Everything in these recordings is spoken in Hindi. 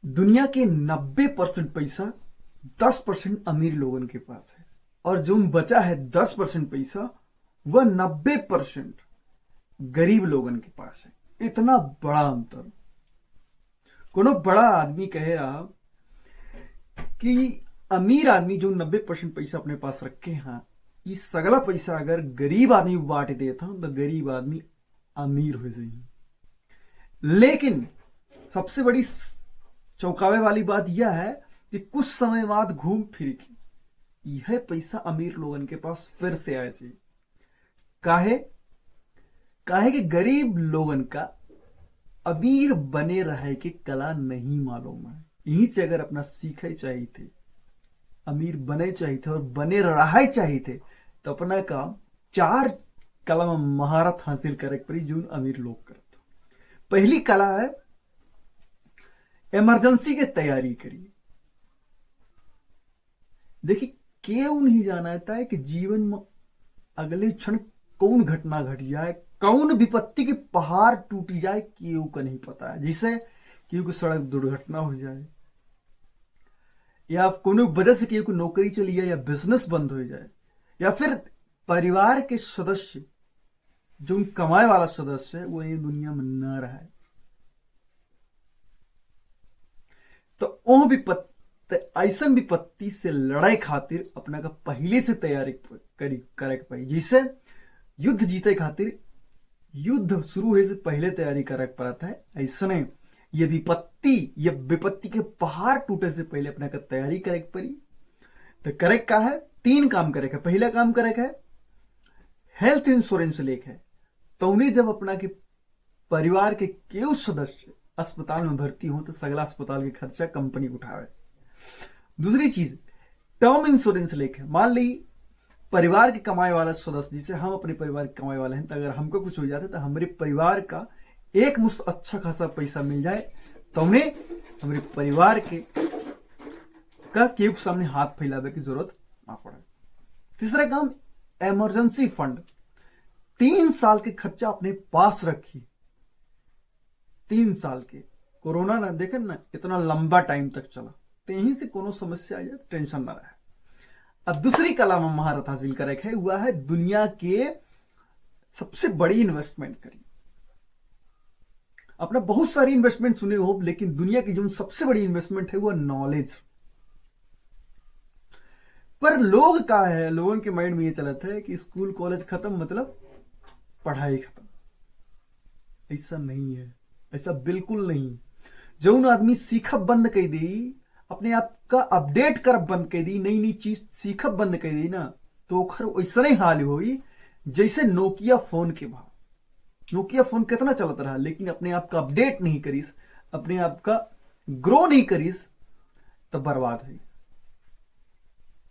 दुनिया के 90% पैसा 10% अमीर लोगन के पास है और जो बचा है 10% पैसा वह 90% गरीब लोगन के पास है। इतना बड़ा अंतर। कोनो बड़ा आदमी कहे रहा कि अमीर आदमी जो 90% पैसा अपने पास रखे हैं, ये सगला पैसा अगर गरीब आदमी बांट देता तो गरीब आदमी अमीर हो जाए। लेकिन सबसे बड़ी चौंकावे वाली बात यह है कि कुछ समय बाद घूम फिर के यह पैसा अमीर लोगन के पास फिर से आए चाहिए। काहे काहे कि गरीब लोगन का अमीर बने रहे की कला नहीं मालूम है। यहीं से अगर अपना सीखे चाहिए थे, अमीर बने चाहिए थे और बने रहे चाहिए थे, तो अपना काम 4 कला में महारत हासिल करे पड़ी जो अमीर लोग करते। पहली कला है इमरजेंसी की तैयारी करिए। देखिए, क्यों नहीं जाना है कि जीवन में अगले क्षण कौन घटना घट जाए, कौन विपत्ति की पहाड़ टूट जाए, क्यों का नहीं पता है। जिससे क्यों की सड़क दुर्घटना हो जाए या कोनो वजह से क्यों की नौकरी चली जाए या बिजनेस बंद हो जाए या फिर परिवार के सदस्य जो कमाए वाला सदस्य है वो ये दुनिया में न रहे, तो वो विपत्ति ऐसा विपत्ति से लड़ाई खातिर अपना का पहले से तैयारी करे के पड़ी। जिससे युद्ध जीते खातिर युद्ध शुरू होने से पहले तैयारी करे पड़ता है। ऐसा नहीं, ये विपत्ति के पहाड़ टूटे से पहले अपना का तैयारी करे पड़ी। तो करे का है 3 काम करे का। पहला काम करे का है हेल्थ इंश्योरेंस लेके है, तो उन्हें जब अपना के परिवार के केव सदस्य अस्पताल में भर्ती हो तो सगला अस्पताल के खर्चा कंपनी उठावे। दूसरी चीज टर्म इंश्योरेंस लेके, मान ली परिवार के कमाए वाला सदस्य, जिसे हम अपने परिवार के कमाए वाले हैं, तो अगर हमको कुछ हो जाता है तो हमारे परिवार का एक मुश्त अच्छा खासा पैसा मिल जाए तो उन्हें हमारे परिवार के केव सामने हाथ फैलावे की जरूरत ना पड़े। तीसरा काम इमरजेंसी फंड। 3 साल के खर्चा अपने पास रखी। 3 साल के कोरोना ना देखे ना इतना लंबा टाइम तक चला, तो यहीं से कोनो समस्या आ जाए टेंशन ना रहे। अब दूसरी कला में महारत हासिल करे है हुआ है दुनिया के सबसे बड़ी इन्वेस्टमेंट करी। अपना बहुत सारी इन्वेस्टमेंट सुने हो, लेकिन दुनिया की जो सबसे बड़ी इन्वेस्टमेंट है वो नॉलेज। पर लोग का है, लोगों के माइंड में ये चलता है कि स्कूल कॉलेज खत्म मतलब पढ़ाई खत्म। ऐसा नहीं है, ऐसा बिल्कुल नहीं। जो आदमी सीखब बंद कर दी, अपने आप का अपडेट कर बंद कर दी, नई नई चीज सीखब बंद कर दी ना, तो ओखर वैसा ही हाल हुई जैसे नोकिया फोन के भाव। नोकिया फोन कितना चलता रहा, लेकिन अपने आप का अपडेट नहीं करीस, अपने आप का ग्रो नहीं करीस, तो बर्बाद है।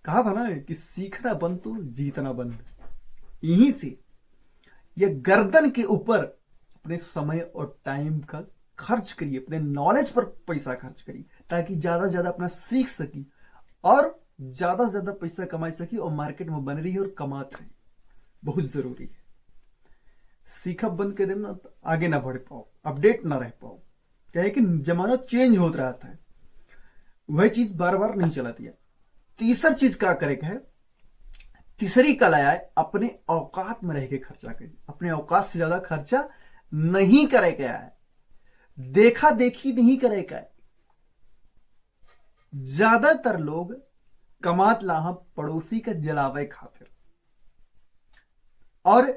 कहा था ना कि सीखना बंद तो जीतना बंद। यहीं से यह गर्दन के ऊपर अपने समय और टाइम का खर्च करिए, अपने नॉलेज पर पैसा खर्च करिए, ताकि ज्यादा से ज्यादा अपना सीख सकी और ज्यादा से ज्यादा पैसा कमाई सकी और मार्केट में बन रही है और कमात रही। बहुत जरूरी है। सीखब बंद कर देना तो आगे ना बढ़ पाओ, अपडेट ना रह पाओ, क्या है कि जमाना चेंज होता रहता है, वह चीज बार बार नहीं चलाती है। तीसरी चीज क्या करे है, तीसरी कला है अपने औकात में रह के खर्चा करिए। अपने औकात से ज्यादा खर्चा नहीं करे क्या है, देखा देखी नहीं करे क्या है। ज्यादातर लोग कमात लाहा पड़ोसी का जलावे खातिर, और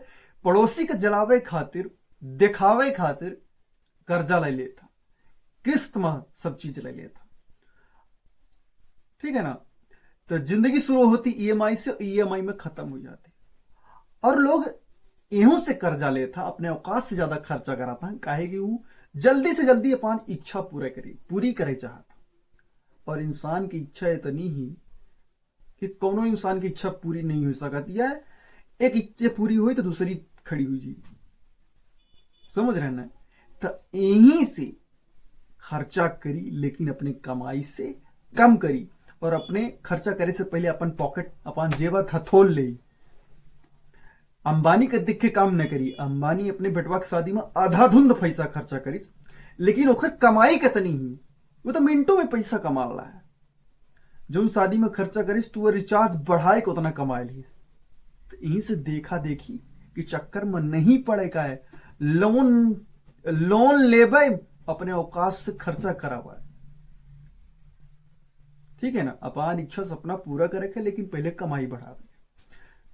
पड़ोसी का जलावे खातिर दिखावे खातिर कर्जा ले लेता, किस्त में सब चीज ले लेता। ठीक है ना, तो जिंदगी शुरू होती ईएमआई से, ईएमआई में खत्म हो जाती। और लोग इहों से कर्जा लेता, अपने औकात से ज्यादा खर्चा कराता है, काहे कि वो जल्दी से जल्दी अपन इच्छा पूरी करे चाहता। और इंसान की इच्छा इतनी ही कि कोनो इंसान की इच्छा पूरी नहीं हो सकती है। एक इच्छा पूरी हुई तो दूसरी खड़ी हुई जी, समझ रहे ना। तो यहीं से खर्चा करी, लेकिन अपने कमाई से कम करी, और अपने खर्चा करे से पहले अपन पॉकेट अपन जेब हथोल ले। अंबानी का दिख के काम न करी। अंबानी अपने बेटवा की शादी में आधा धुंध पैसा खर्चा करी, लेकिन ओखर कमाई कितनी ही वो तो मिनटों में पैसा कमा रहा है। जो शादी में खर्चा करिस तू रिचार्ज बढ़ाए को उतना कमा ली। तो यहीं से देखा देखी कि चक्कर में नहीं पड़े का है, लोन लेबे अपने औकात से खर्चा करा हुआ है। ठीक है ना, अपान इच्छा सपना पूरा करे के, लेकिन पहले कमाई बढ़ावे।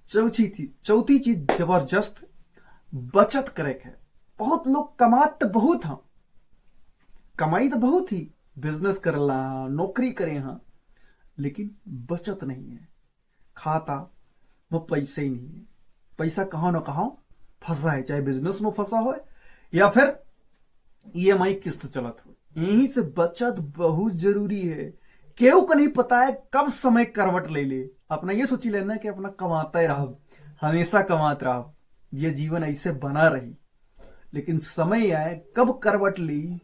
चौथी चीज जबरदस्त बचत करे के। बहुत लोग कमात तो बहुत हैं, कमाई तो बहुत ही, बिजनेस करला, नौकरी करे हाँ, लेकिन बचत नहीं है। खाता वो पैसे ही नहीं है। पैसा कहां ना कहां फंसा है, चाहे बिजनेस में फंसा हो या फिर ईएमआई किस्त चलत हो। यहीं से बचत बहुत जरूरी है। केहू को नहीं पता है कब समय करवट ले ले। अपना ये सोची लेना कि अपना कमाता ही रहा, हमेशा कमात रहा, ये जीवन ऐसे बना रही, लेकिन समय आए कब करवट ली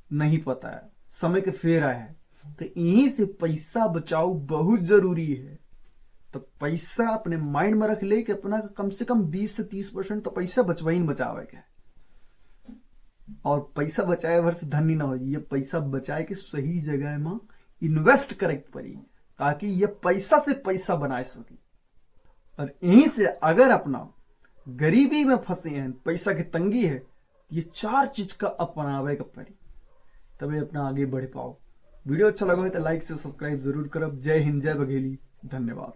नहीं पता है, समय के फेर आया है। तो यहीं से पैसा बचाओ बहुत जरूरी है। तो पैसा अपने माइंड में रख ले कि अपना कम से कम 20 से 30% तो पैसा बचवाई बचावे के। और पैसा बचाए भर से धन ही ना हो, ये पैसा बचाए के सही जगह में इन्वेस्ट करे पड़ी, ताकि ये पैसा से पैसा बना सके। और यहीं से अगर अपना गरीबी में फंसे हैं, पैसा की तंगी है, ये 4 चीज का अपनावे का पड़ी, तभी अपना आगे बढ़ पाओ। वीडियो अच्छा लगा हो तो लाइक से सब्सक्राइब जरूर करो। जय हिंद, जय बघेली, धन्यवाद।